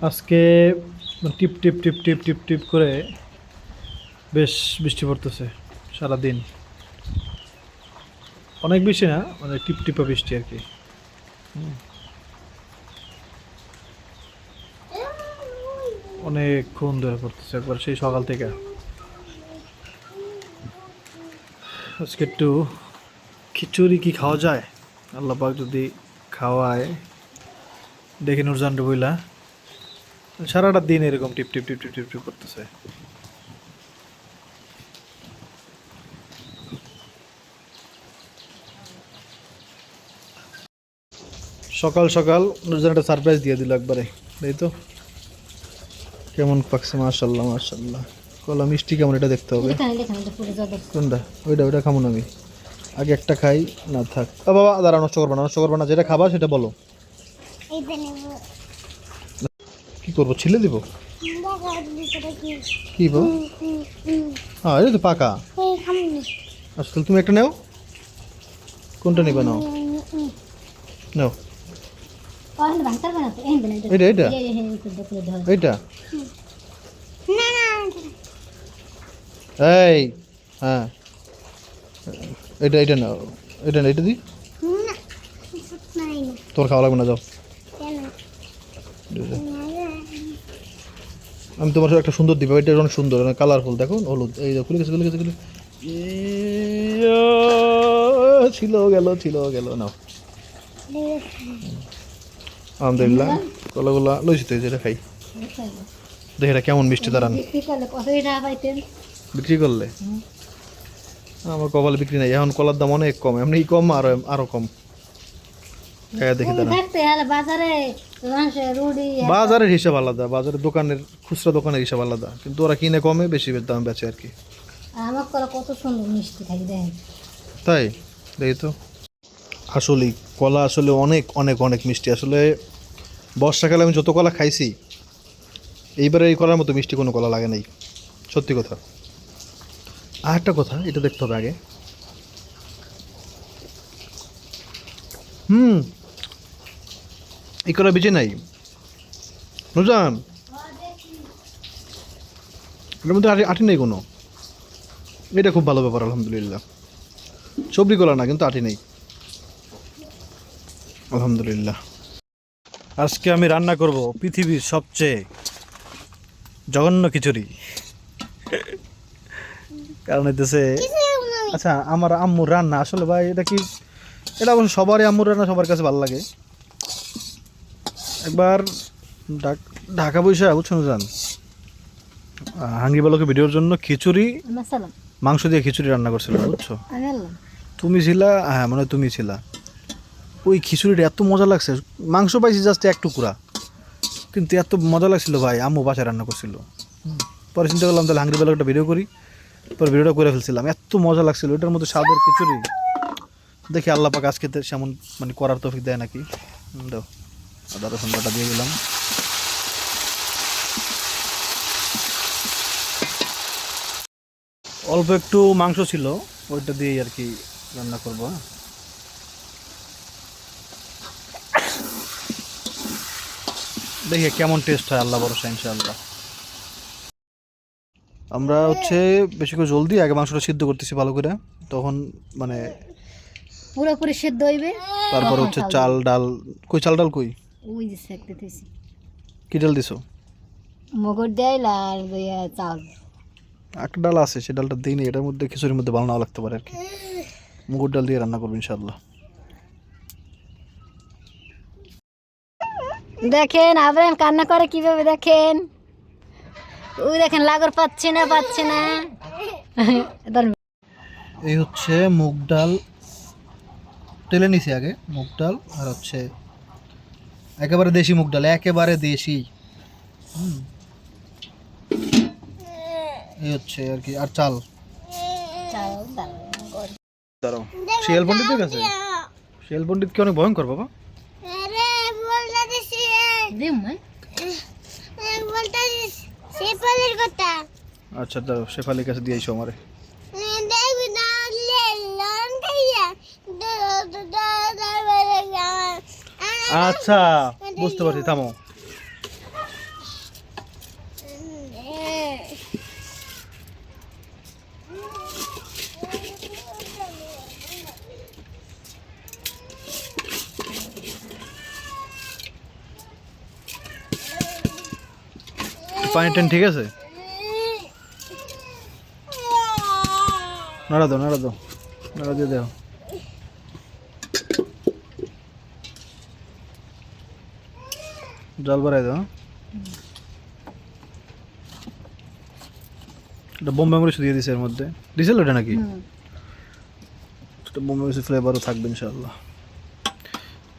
আজকে টিপ টিপ টিপ টিপ টিপ টিপ করে বেশ বৃষ্টি পড়তেছে সারাদিন। অনেক বেশি না, মানে টিপ টিপা বৃষ্টি আর কি। অনেকক্ষণ ধরে পড়তেছে, একবার সেই সকাল থেকে। আজকে একটু খিচুড়ি কি খাওয়া যায়, আল্লাহ পাক যদি খাওয়ায়। দেখি নুরজান বইলা সারাটা দিন এরকম টিপ টিপ টিপ টিপ টিপ টিপ করতেছে। সকাল সকাল নুরজান একটা সারপ্রাইজ দিয়ে দিল একবারে, তাই তো। কেমন পাকছে, মাশাল্লাহ মাশাল্লাহ। কলা মিষ্টি কেমন, এটা দেখতে হবে। কোনটা? ওইটা ওইটা খাবো না আমি, আগে একটা খাই না। থাক বাবা, দাঁড়া, নষ্ট করবো না, নষ্ট করবো না। যেটা খাবা সেটা বলো। কি করবো, ছিলে দিব? কি বল? হ্যাঁ, এটা তো পাকা। আসলে তুমি একটা নেও, কোনটা নিবে? নাও নাও। এটা এটা এইটা এই, হ্যাঁ এটা এটা নাও, এটা না, এটা দি। তোর খাওয়া লাগবে না, যাও। আমি তোমার সাথে একটা সুন্দর দিব, এটা অনেক সুন্দর, কালারফুল, দেখো হলুদ। এই দেখো, খুলে গেছে খুলে গেছে খুলে ছিল গেল ছিল গেল। নাও, আলহামদুলিল্লাহ। কলাগুলা লইছি তো, যেটা খাই। দেখি এটা কেমন মিষ্টি, দাঁড়ান। বিক্রি করলে আমার কপালে বিক্রি নাই এখন। কলার দাম অনেক কম, এমনি কম, আরো কম। দেখি বাজারের হিসাব আলাদা, বাজারের দোকানের খুচরা দোকানের হিসাব আলাদা, কিন্তু ওরা কিনে কমে বেশি দাম বেচে আর কি। কত সুন্দর মিষ্টি খাই, দেখেন। তাই দেখি তো। আসলে কলা আসলে অনেক অনেক অনেক মিষ্টি। আসলে বর্ষাকালে আমি যত কলা খাইছি, এইবারে এই কলার মতো মিষ্টি কোনো কলা লাগে নাই, সত্যি কথা। আর একটা কথা, এটা দেখতে হবে আগে। এই কলা বেঁচে নাই নুরজান, এটার মধ্যে আটি নেই কোনো। এটা খুব ভালো ব্যাপার, আলহামদুলিল্লাহ। সবজি কলা না, কিন্তু আটি নেই, আলহামদুলিল্লাহ। আজকে আমি রান্না করব পৃথিবীর সবচেয়ে জঘন্য খিচুড়ি। কারণ হইতেছে, আচ্ছা, আমার আম্মুর রান্না আসলে ভাই, এটা কি, এটা অবশ্য সবারই আম্মুর রান্না সবার কাছে ভালো লাগে। একবার ঢাকা বৈশা, বুঝছেন জান, হাঙ্গি বালকের ভিডিওর জন্য খিচুড়ি, মাংস দিয়ে খিচুড়ি রান্না করছিল, বুঝছো? তুমি ছিলা, হ্যাঁ মানে তুমি ছিলা। ওই খিচুড়িটা এত মজা লাগছে, মাংস পাইছি জাস্ট এক টুকরা, কিন্তু এত মজা লাগছিল ভাই। আম্মু বাসায় রান্না করছিল। পরে চিন্তা করলাম তাহলে হাঙ্গি বালক একটা ভিডিও করি, পরে ভিডিওটা করে ফেলছিলাম। এত মজা লাগছিল এটার মধ্যে স্বাদের খিচুড়ি। দেখি আল্লাহ পাক আজকে সেমন মানে করার তৌফিক দেয় নাকি। দাও, আদা রসুন বাটা দিয়ে দিলাম। অল্প একটু মাংস ছিল, ওইটা দিয়েই আর কি রান্না করবো। দেখি কেমন টেস্ট হয়, আল্লাহ ভরসা, ইনশাআল্লাহ। আমরা হচ্ছে বেশি করে জলদি আগে মাংসটা সিদ্ধ করতেছি ভালো করে, তখন মানে পুরোপুরি সিদ্ধ হইবে। তারপর হচ্ছে চাল ডাল, কই চাল ডাল কই, ওই যে সেকতে দিছি। কি ডাল দিছো? মগর ডাল আর চাল। একটা ডাল আছে, সে ডালটা দিই নি, এটার মধ্যে খিচুড়ির মধ্যে ভালো নাও লাগতে পারে আর কি। মুগুর ডাল দিয়ে রান্না করবো ইনশাআল্লাহ। দেখেন আবরাম কান্না করে কিভাবে, দেখেন ওই দেখেন, লাগর পাচ্ছে না পাচ্ছে না। এই হচ্ছে মুগ ডাল, তেলে নিছি আগে মুগ ডাল, আর হচ্ছে একেবারে দেশি মুগ ডাল, একেবারে দেশি। এই হচ্ছে আর কি, আর চাল। দাঁড়াও, শিয়াল পণ্ডিতের কাছে? শিয়াল পণ্ডিত কি অনেক ভয়ঙ্কর বাবা? আচ্ছা দাঁড়াও, শেফালির কাছে দিয়ে আইসো আমারে। আচ্ছা বুঝতে পারছি, থামো। পানি টেন ঠিক আছে? নাড়া দাও, নাড়া দাও, নাড়া দিয়ে দাও। জল বাড়াই দাও। এটা বোম্বে মরিচ দিয়ে দিছে এর মধ্যে, দিছিল এটা নাকি? বোম্বে মরিচ ফ্লেভারও থাকবে ইনশাআল্লাহ।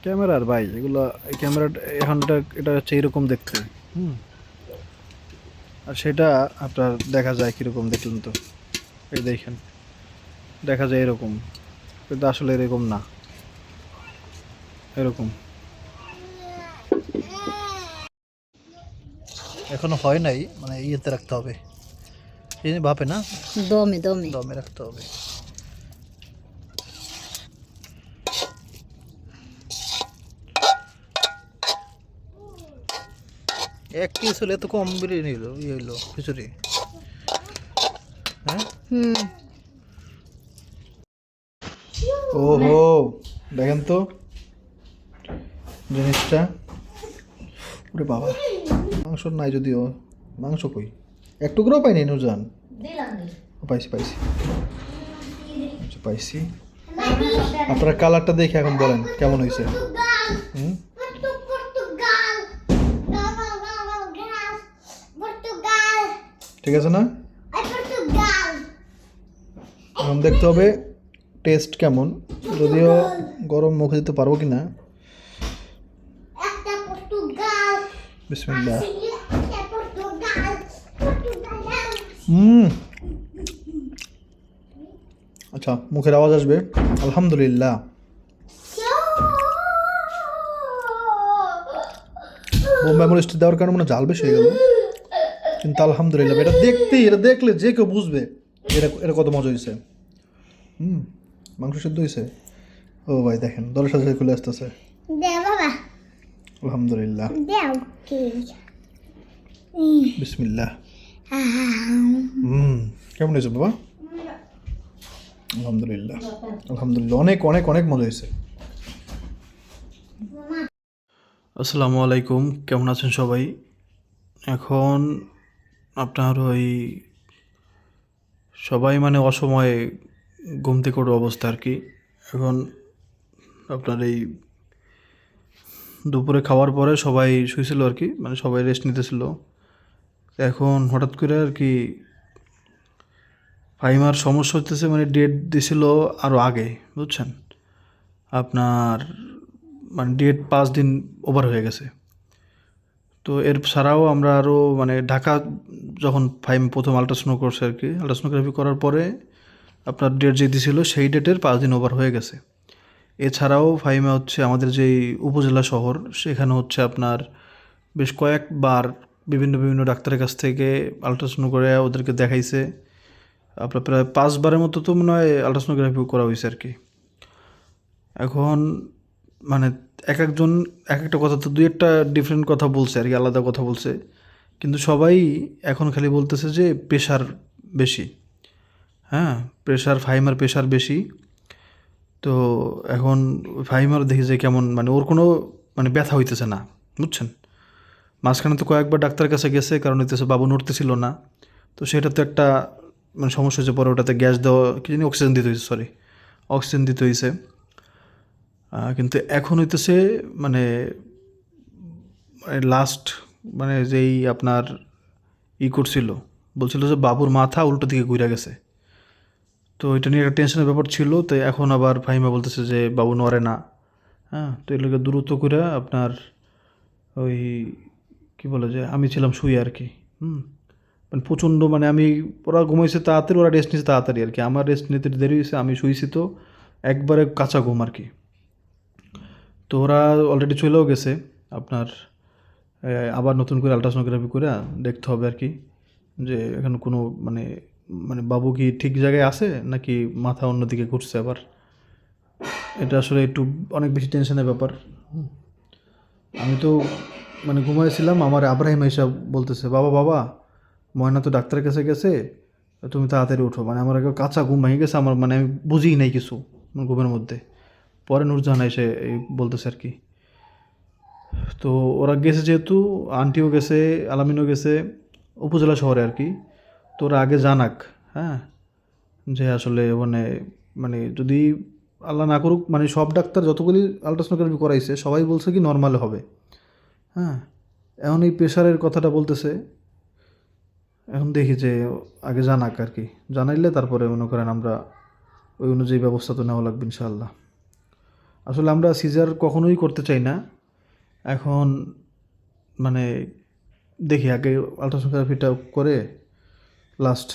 ক্যামেরার ভাই এগুলো, ক্যামেরা এখন এটা হচ্ছে এরকম দেখতে, আর সেটা আপনার দেখা যায় কীরকম দেখলেন তো, এই দেখেন দেখা যায় এরকম, কিন্তু আসলে এরকম না, এরকম এখনো হয় নাই, মানে ইয়েতে রাখতে হবে, এই ভাপে না, দমে দমে দমে রাখতে হবে। এক পিস হলে এত কম বিরিয়ানি হলো, ইয়ে হইলো খিচুড়ি। হ্যাঁ, ওহো দেখেন তো জিনিসটা, ওরে বাবা, মাংস নাই যদিও, মাংস কই, এক টুকরোও পাইনি নুরজান। পাইছি পাইছি, আচ্ছা পাইছি। আপনারা কালারটা দেখে এখন বলেন কেমন হয়েছে। ঠিক আছে না? এখন দেখতে হবে টেস্ট কেমন, যদিও গরম মুখে দিতে পারবো কিনা। বিসমিল্লাহ। আচ্ছা মুখের আওয়াজ আসবে, আলহামদুলিল্লাহ। বোম্বে মরিচটা দেওয়ার কারণে মনে জাল বেশি হয়ে গেল, কিন্তু আলহামদুলিল্লাহ। এটা দেখতেই, এটা দেখলে যে কেউ বুঝবে এটা এটা কত মজা হয়েছে। মাংস সিদ্ধ হয়েছে। ও ভাই দেখেন দলের সাথে খুলে আসতেছে, আলহামদুলিল্লাহ। বিসমিল্লাহ। কেমন হয়েছে বাবা? আলহামদুলিল্লাহ, আলহামদুলিল্লাহ, অনেক অনেক অনেক মজা হয়েছে। আসসালামু আলাইকুম, কেমন আছেন সবাই? এখন আপনার ওই সবাই মানে অসময়ে ঘুম থেকে ওঠার অবস্থা আর কি। এখন আপনার এই দুপুরে খাওয়ার পরে সবাই শুয়েছিল আর কি, মানে সবাই রেস্ট নিতেছিল। এখন হঠাৎ করে আর কি ফাইমার সমস্যা হতেছে, মানে ডেট দিছিল আরও আগে, বুঝছেন আপনার, মানে ডেট 5 দিন ওভার হয়ে গেছে। তো এর ছাড়াও আমরা আরও মানে ঢাকা যখন ফাইম প্রথম আলট্রাসাউন্ড করছে আর কি, আলট্রাসোনোগ্রাফি করার পরে আপনার ডেট যে দিছিল সেই ডেটের 5 দিন ওভার হয়ে গেছে। এছাড়াও ফাইমে হচ্ছে আমাদের যেই উপজেলা শহর, সেখানে হচ্ছে আপনার বেশ কয়েকবার বিভিন্ন বিভিন্ন ডাক্তারের কাছ থেকে আলট্রাসাউন্ড করে ওদেরকে দেখাইছে। আপনার প্রায় 5 বারের মতো তো মনে হয় আলট্রাসোনোগ্রাফি করা হয়েছে আর কি। এখন মানে এক একজন এক একটা কথা, তো 2-1টা ডিফারেন্ট কথা বলছে আর কি, আলাদা কথা বলছে, কিন্তু সবাই এখন খালি বলতেছে যে প্রেশার বেশি। হ্যাঁ, প্রেশার, ফাইমার প্রেশার বেশি। তো এখন ফাইমার দেখি যে কেমন, মানে ওর কোনো মানে ব্যথা হইতেছে না, বুঝছেন। মাঝখানে তো কয়েকবার ডাক্তারের কাছে গেছে, কারণ হইতেছে বাবু নড়তেছিল না, তো সেটা তো একটা মানে সমস্যা হয়েছে। পরে ওটাতে গ্যাস দেওয়া কি জানি, অক্সিজেন দিতে হয়েছে, অক্সিজেন দিতে হয়েছে। কিন্তু এখন হইতেছে মানে লাস্ট মানে যেই আপনার করছিল, বলছিল যে বাবুর মাথা উল্টো দিকে ঘুরে গেছে। তো এটা নিয়ে একটা টেনশনের ব্যাপার ছিল। তো এখন আবার ফাহিমা বলতেছে যে বাবু নড়ে না। হ্যাঁ, তো এগুলোকে দ্রুত করে আপনার ওই কী বলে যে আমি ছিলাম শুয়ে আর কি। মানে প্রচণ্ড, মানে আমি, ওরা ঘুমাইছে তাড়াতাড়ি, ওরা রেস্ট নিয়েছে তাড়াতাড়ি আর কি, আমার রেস্ট নিতে দেরি হয়েছে, আমি শুয়েছি তো একবারে কাঁচা ঘুম আর কি। তো ওরা অলরেডি চলেও গেছে আপনার, আবার নতুন করে আলট্রাসোনোগ্রাফি করে দেখতে হবে আর কি, যে এখন কোনো মানে মানে বাবু কি ঠিক জায়গায় আছে নাকি মাথা অন্যদিকে ঘুরছে আবার। এটা আসলে একটু অনেক বেশি টেনশনের ব্যাপার। আমি তো মানে ঘুমাইছিলাম, আমার আব্রাহিম এসে বলতেছে, বাবা বাবা ময়না তো ডাক্তারের কাছে গেছে, তুমি তাড়াতাড়ি উঠো। মানে আমার একবার কাঁচা ঘুম ভেঙে গেছে আমার, মানে আমি বুঝিই নাই কিছু আমার ঘুমের মধ্যে। পরে নূরজাহান এসে এই বলতেছে আর কি। তো ওরা গেছে যেহেতু, আন্টিও গেছে, আলামিনও গেছে উপজেলা শহরে আর কি। তো ওরা আগে জানাক, হ্যাঁ, যে আসলে মানে মানে যদি আল্লাহ না করুক, মানে সব ডাক্তার যতগুলি আলট্রাসোনোগ্রাফি করাইছে সবাই বলছে কি নর্মালে হবে, হ্যাঁ। এখন এই প্রেশারের কথাটা বলতেছে, এখন দেখি যে আগে জানাক আর কি, জানাইলে তারপরে মনে করেন আমরা ওই অনুযায়ী ব্যবস্থা তো নেওয়া লাগবে ইনশাআল্লাহ। আসলে আমরা সিজার কখনোই করতে চাই না এখন, মানে দেখি আগে আলট্রাসোনোগ্রাফিটা করে লাস্ট,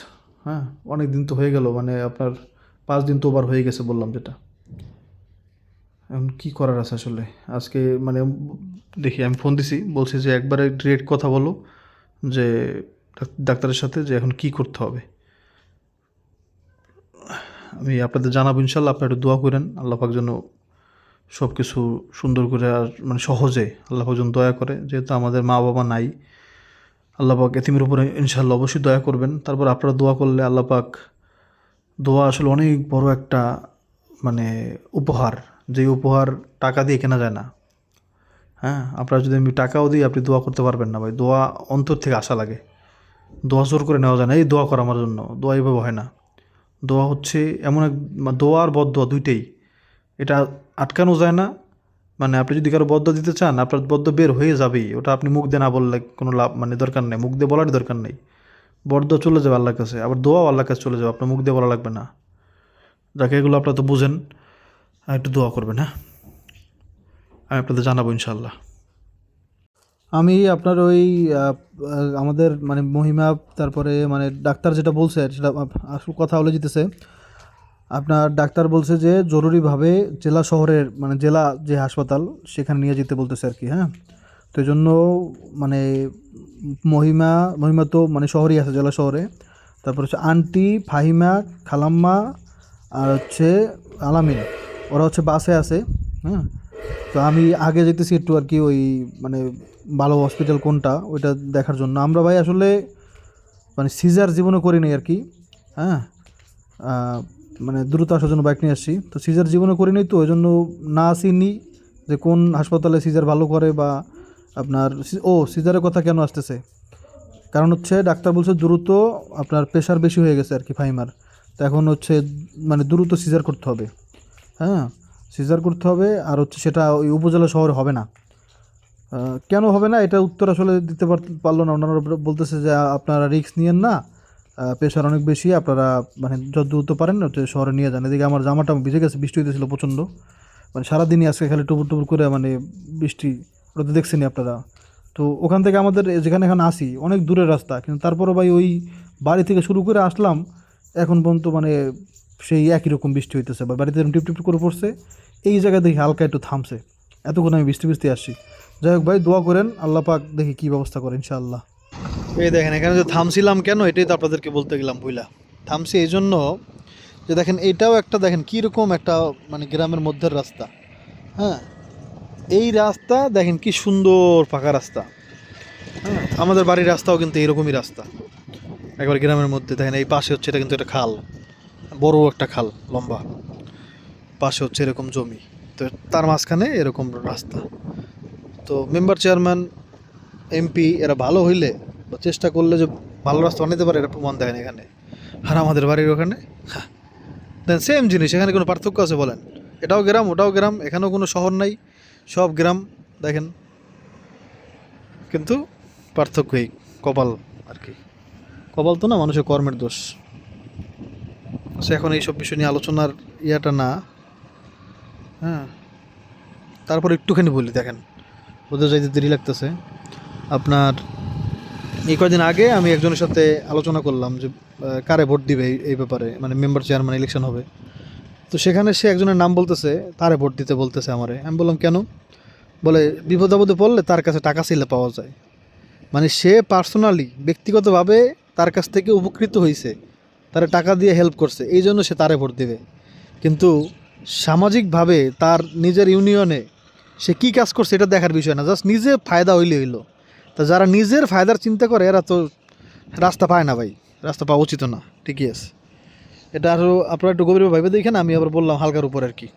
হ্যাঁ। অনেক দিন তো হয়ে গেল, মানে আপনার 5 দিন তো ওভার হয়ে গেছে বললাম যেটা। এখন কী করার আছে আসলে, আজকে মানে দেখি আমি ফোন দিছি, বলছি যে একবারে ডিরেক্ট কথা বলো যে ডাক্তারের সাথে যে এখন কি করতে হবে। আমি আপনাদের জানাবো ইনশাল্লাহ, আপনারা একটু দোয়া করেন আল্লাহ পাক যেন সব কিছু সুন্দর করে আর মানে সহজে আল্লাহ পাক যেন দয়া করে, যেহেতু আমাদের মা বাবা নাই, আল্লাহ পাক এতিমের উপরে ইনশাল্লাহ অবশ্যই দয়া করবেন। তারপর আপনারা দোয়া করলে আল্লাহ পাক, দোয়া আসলে অনেক বড় একটা মানে উপহার, যে উপহার টাকা দিয়ে কেনা যায় না, হ্যাঁ। আপনারা যদি আমি টাকাও দিই আপনি দোয়া করতে পারবেন না ভাই, দোয়া অন্তর থেকে আসা লাগে, দোয়া জোর করে নেওয়া যায় না, এই দোয়া করা আমার জন্য, দোয়া এইভাবে হয় না। দোয়া হচ্ছে এমন এক দোয়া আর বদদোয়া দুইটাই, এটা আটকানো যায় না। মানে আপনি যদি কারো বদদোয়া দিতে চান আপনার বদদোয়া বের হয়ে যাবেই, ওটা আপনি মুখ দিয়ে না বললে কোনো লাভ মানে দরকার নেই, মুখ দিয়ে বলারই দরকার নেই। বদদোয়া চলে যাবে আল্লাহর কাছে, আবার দোয়াও আল্লাহর কাছে চলে যাবে, আপনার মুখ দিয়ে বলা লাগবে না। যাকে এগুলো আপনারা তো বুঝেন, আর একটু দোয়া করবেন, হ্যাঁ। আমি আপনাদের জানাবো ইনশাল্লাহ। আমি আপনার ওই আমাদের মানে মহিমা, তারপরে মানে ডাক্তার যেটা বলছে সেটা আসল কথা হলে যেতেছে, আপনার ডাক্তার বলছে যে জরুরিভাবে জেলা শহরের মানে জেলা যে হাসপাতাল সেখানে নিয়ে যেতে বলতেছে আর কি, হ্যাঁ। তো এই জন্য মানে মহিমা তো মানে শহরেই আছে, জেলা শহরে। তারপর হচ্ছে আন্টি, ফাহিমা, খালাম্মা আর হচ্ছে আলামিন, ওরা হচ্ছে বাসে আছে, হ্যাঁ। তো আমি আগে যেতেছি একটু আর কি, ওই মানে ভালো হসপিটাল কোনটা ওইটা দেখার জন্য। আমরা ভাই আসলে মানে সিজার জীবনে করি নাই আর কি, হ্যাঁ। মানে দ্রুত আসার জন্য বাইক নিয়ে আসছি, তো সিজার জীবনে করি নাই, তো ওই জন্য না আসিনি যে কোন হাসপাতালে সিজার ভালো করে বা আপনার সিজারের কথা কেন আসতেছে, কারণ হচ্ছে ডাক্তার বলছে দ্রুত আপনার প্রেশার বেশি হয়ে গেছে আর কি ফাইমার, তো এখন হচ্ছে মানে দ্রুত সিজার করতে হবে, হ্যাঁ। সিজার করতে হবে, আর হচ্ছে সেটা ওই উপজেলা শহরে হবে না। কেন হবে না এটা উত্তর আসলে দিতে পারলো না। ওনারা বলতেছে যে আপনারা রিস্ক নিয়েন না, প্রেশার অনেক বেশি, আপনারা মানে যত দ্রুত পারেন হচ্ছে শহরে নিয়ে যান। এদিকে আমার জামাটা ভিজে গেছে, বৃষ্টি হইতেছিল প্রচণ্ড, মানে সারাদিনই আজকে খালি টুপুর টুপুর করে মানে বৃষ্টি, ওটা তো দেখছেনই আপনারা। তো ওখান থেকে আমাদের যেখানে এখন আসি অনেক দূরের রাস্তা, কিন্তু তারপরে ভাই ওই বাড়ি থেকে শুরু করে আসলাম এখন পর্যন্ত মানে সেই একই রকম বৃষ্টি হইতেছে, বা বাড়িতে টিপ টিপ করে পড়ছে, এই জায়গায় দেখি হালকা একটু থামছে, এতক্ষণ আমি বৃষ্টি বৃষ্টি আসছি। যাই হোক ভাই দোয়া করেন আল্লাহ পাক দেখি কী ব্যবস্থা করে ইনশাআল্লাহ। এই দেখেন এখানে যে থামছিলাম কেন, এটাই তো আপনাদেরকে বলতে গেলাম বুঝলা। থামছি এই জন্য যে দেখেন এইটাও একটা, দেখেন কীরকম একটা মানে গ্রামের মধ্যের রাস্তা, হ্যাঁ। এই রাস্তা দেখেন কি সুন্দর ফাঁকা রাস্তা, হ্যাঁ। আমাদের বাড়ির রাস্তাও কিন্তু এইরকমই রাস্তা, একবার গ্রামের মধ্যে। দেখেন এই পাশে হচ্ছে এটা কিন্তু একটা খাল, বড় একটা খাল লম্বা, পাশে হচ্ছে এরকম জমি, তো তার মাঝখানে এরকম রাস্তা। তো মেম্বার, চেয়ারম্যান, এমপি এরা ভালো হইলে বা চেষ্টা করলে যে ভালো রাস্তা বানাতে পারে, এটা প্রমাণ দেখেন এখানে। আর আমাদের বাড়ির ওখানে দেন সেম জিনিস, এখানে কোনো পার্থক্য আছে বলেন? এটাও গ্রাম ওটাও গ্রাম, এখানেও কোনো শহর নাই, সব গ্রাম দেখেন, কিন্তু পার্থক্যই কপাল আর কি। কপাল তো না, মানুষের কর্মের দোষ। আচ্ছা এখন এইসব বিষয় নিয়ে আলোচনার ইয়াটা না, হ্যাঁ। তারপর একটুখানি বলি, দেখেন ওদের যাইতে দেরি লাগতেছে। আপনার এই কয়েকদিন আগে আমি একজনের সাথে আলোচনা করলাম যে কারে ভোট দিবে এই ব্যাপারে, মানে মেম্বার চেয়ারম্যান ইলেকশন হবে। তো সেখানে সে একজনের নাম বলতেছে, তারে ভোট দিতে বলতেছে আমারে। আমি বললাম কেন? বলে বিপদ আপদে পড়লে তার কাছে টাকা চাইলে পাওয়া যায়। মানে সে পার্সোনালি ব্যক্তিগতভাবে তার কাছ থেকে উপকৃত হয়েছে, তারা টাকা দিয়ে হেল্প করছে, এই জন্য সে তারে ভোট দিবে। কিন্তু সামাজিকভাবে তার নিজের ইউনিয়নে সে কী কাজ করছে এটা দেখার বিষয় না, জাস্ট নিজে ফায়দা হইলে হইলো। তা যারা নিজের ফায়দার চিন্তা করে এরা তো রাস্তা পায় না ভাই, রাস্তা পাওয়া উচিত না। ঠিকই আছে, এটা আরও আপনারা একটু গভীরভাবে ভাবে দেখেন। আমি আবার বললাম হালকার উপর আর কি।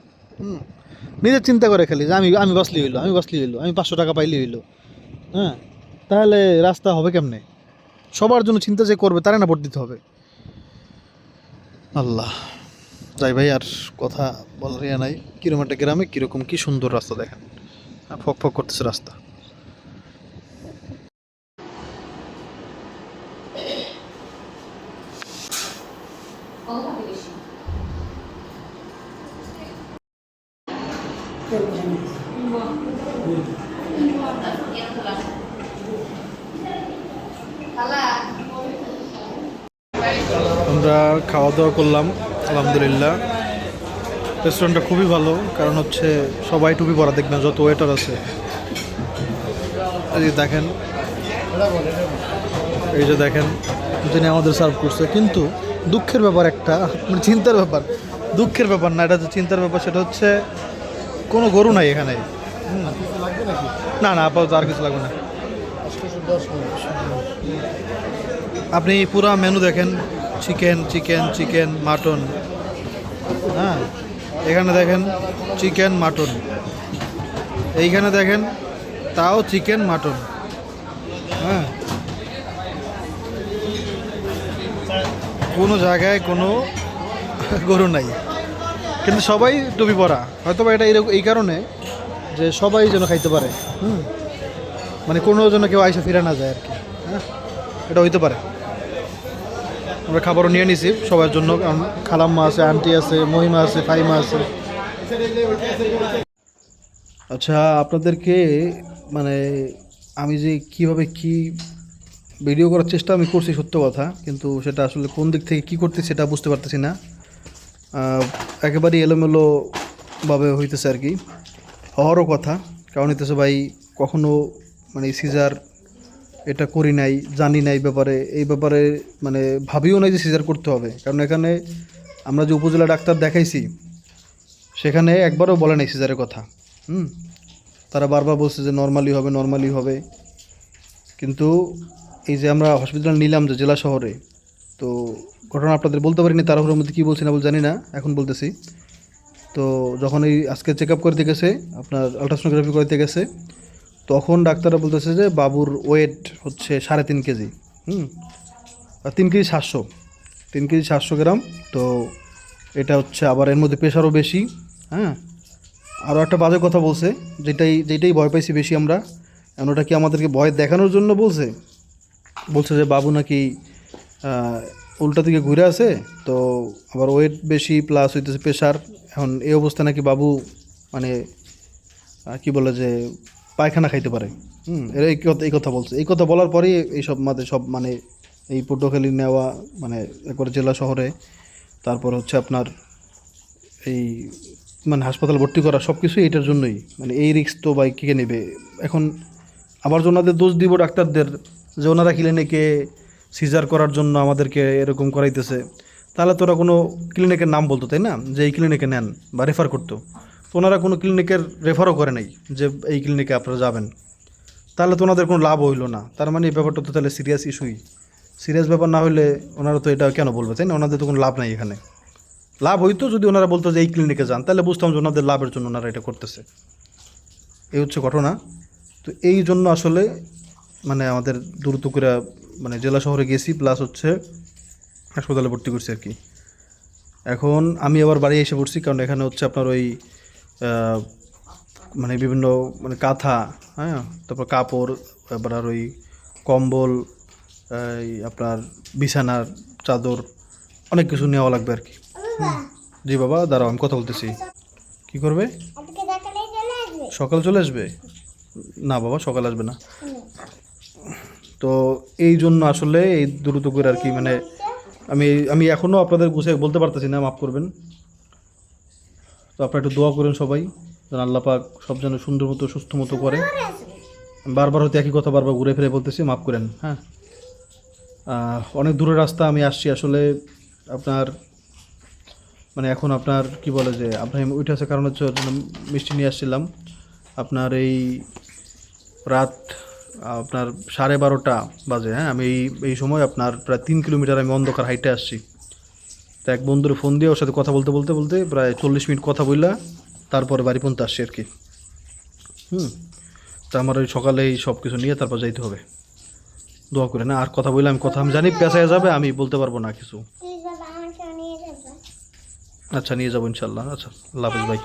নিজের চিন্তা করে খালি যে আমি বাঁচলি হইলো, আমি 500 টাকা পাইলে হইলো। হ্যাঁ, তাহলে রাস্তা হবে কেমনে? সবার জন্য চিন্তা যে করবে তারা না ভোট দিতে হবে। আল্লাহ, যাই ভাই, আর কথা বলার ইয়ে নাই। কীরকম একটা গ্রামে কীরকম কী সুন্দর রাস্তা দেখেন, ফক ফক করতেছে রাস্তা। আমরা খাওয়া দাওয়া করলাম আলহামদুলিল্লাহ। রেস্টুরেন্টটা খুবই ভালো, কারণ হচ্ছে সবাই টুপি পরা, দেখবেন যত ওয়েটার আছে। এই যে দেখেন, যিনি আমাদের সার্ভ করছে। কিন্তু দুঃখের ব্যাপার একটা, মানে চিন্তার ব্যাপার, দুঃখের ব্যাপার না, এটা যে চিন্তার ব্যাপার, সেটা হচ্ছে কোনো গরু নাই এখানে। না না, আপাতত আর কিছু লাগবে না। আপনি পুরো মেনু দেখেন, চিকেন চিকেন চিকেন মাটন। হ্যাঁ, এখানে দেখেন চিকেন মাটন, এইখানে দেখেন তাও চিকেন মাটন। হ্যাঁ, কোনো জায়গায় কোনো গরু নাই, কিন্তু সবাই টুপি পরা। হয়তো বা এটা এই কারণে যে সবাই যেন খাইতে পারে। মানে কোনো জন্য কেউ আইসা ফিরে না যায় আর কি। হ্যাঁ, এটা হইতে পারে। আমরা খাবারও নিয়ে নিছি সবার জন্য, কারণ খালাম্মা আছে, আন্টি আছে, মহিমা আছে, ফাইমা আছে। আচ্ছা, আপনাদেরকে মানে আমি যে কীভাবে কি ভিডিও করার চেষ্টা আমি করছি সত্য কথা, কিন্তু সেটা আসলে কোন দিক থেকে কি করতে সেটা বুঝতে পারতেছি না। একেবারেই এলোমেলোভাবে হইতেছে আর কি, হওয়ারও কথা। কারণ হইতেছে ভাই, কখনো মানে সিজার এটা করি নাই, জানি নাই ব্যাপারে, এই ব্যাপারে মানে ভাবিও নাই যে সিজার করতে হবে। কারণ এখানে আমরা যে উপজেলা ডাক্তার দেখাইছি সেখানে একবারও বলে নাই সিজারের কথা। তারা বারবার বলছে যে নর্মালি হবে। কিন্তু এই যে আমরা হসপিটাল নিলাম যে জেলা শহরে, তো ঘটনা আপনাদের বলতে পারিনি, তাড়াহুড়োর মধ্যে কী বলছি না বলছি জানি না, এখন বলতেছি। তো যখন এই আজকে চেক আপ করতে গেছে, আপনার আলট্রাসোনোগ্রাফি করতে গেছে, তখন ডাক্তাররা বলতেছে যে বাবুর ওয়েট হচ্ছে 3.5 কেজি। 3 কেজি 700, 3 কেজি 700 গ্রাম। তো এটা হচ্ছে আবার এর মধ্যে প্রেশারও বেশি। হ্যাঁ, আরও একটা বাজে কথা বলছে, যেটাই ভয় পাইছি বেশি আমরা। এমন ওটা কি আমাদেরকে ভয় দেখানোর জন্য বলছে যে বাবু নাকি উল্টা দিকে ঘুরে আছে, তো আবার ওয়েট বেশি প্লাস হইতেছে প্রেশার। এখন এই অবস্থা নাকি বাবু মানে কি বলে যে পায়খানা খাইতে পারে। এরা এই কথা বলছে। এই কথা বলার পরেই এইসব সব মানে এই পটুয়াখালী নেওয়া, মানে একবার জেলা শহরে, তারপর হচ্ছে আপনার এই মানে হাসপাতাল ভর্তি করা, সব কিছুই এটার জন্যই। মানে এই রিস্ক তো ভাই কে নেবে এখন? আবার যে ওনাদের দোষ দিব ডাক্তারদের, যে ওনারা ক্লিনিকে সিজার করার জন্য আমাদেরকে এরকম করাইতেছে, তাহলে তো ওরা কোনো ক্লিনিকের নাম বলতো, তাই না? যে এই ক্লিনিকে নেন বা রেফার করতো। তো ওনারা কোনো ক্লিনিকের রেফারও করে নাই যে এই ক্লিনিকে আপনারা যাবেন, তাহলে তো ওনাদের কোনো লাভ হইলো না। তার মানে এই ব্যাপারটা তো তাহলে সিরিয়াস ইস্যুই। সিরিয়াস ব্যাপার না হলে ওনারা তো এটা কেন বলবে, তাই না? ওনাদের তো কোনো লাভ নাই এখানে। লাভ হইতো যদি ওনারা বলতো যে এই ক্লিনিকে যান, তাহলে বুঝতাম যে ওনাদের লাভের জন্য ওনারা এটা করতেছে। এই হচ্ছে ঘটনা। তো এই জন্য আসলে মানে আমাদের দ্রুত করে মানে জেলা শহরে গেছি, প্লাস হচ্ছে হাসপাতালে ভর্তি করছি আর কি। এখন আমি আবার বাড়ি এসে পড়ছি, কারণ এখানে হচ্ছে আপনার ওই মানে বিভিন্ন মানে কাঁথা, হ্যাঁ, তারপর কাপড়, তারপর আর ওই কম্বল, এই আপনার বিছানার চাদর, অনেক কিছু নেওয়া লাগবে আর কি। জি বাবা, দাঁড়াও, আমি কথা বলতেছি। কি করবে? সকাল চলে আসবে? না বাবা, সকাল আসবে না। তো এই জন্য আসলে এই দ্রুত করে আর কি, মানে আমি এখনও আপনাদের গুছিয়ে বলতে পারতেছি না, মাফ করবেন। তো আপনারা একটু দোয়া করেন সবাই, যেন আল্লাহ পাক সব যেন সুন্দর মতো সুস্থ মতো করে। বারবার হয়তো একই কথা বারবার ঘুরে ফিরে বলতেছি, মাফ করেন। হ্যাঁ, অনেক দূরের রাস্তা আমি আসছি আসলে। আপনার মানে এখন আপনার কি বলে যে আপনার উঠে আসার কারণ হচ্ছে মিষ্টি নিয়ে আসছিলাম। আপনার এই রাত আপনার 12:30 বাজে। হ্যাঁ, আমি এই সময় আপনার প্রায় 3 কিলোমিটার আমি অন্ধকার হাইটে আসছি। তো এক বন্ধুর ফোন দিয়ে ওর সাথে কথা বলতে বলতে বলতে প্রায় 40 মিনিট কথা বললা তারপরে বাড়ি পর্যন্ত আসছি আর কি। তা আমার ওই সকালেই সব কিছু নিয়ে তারপর যাইতে হবে। দোয়া করে না, আর কথা বললে আমি জানি পেঁচায় যাবে, আমি বলতে পারবো না কিছু। আচ্ছা, নিয়ে যাবো ইনশাল্লাহ। আচ্ছা, আল্লাহ হাফেজ ভাই।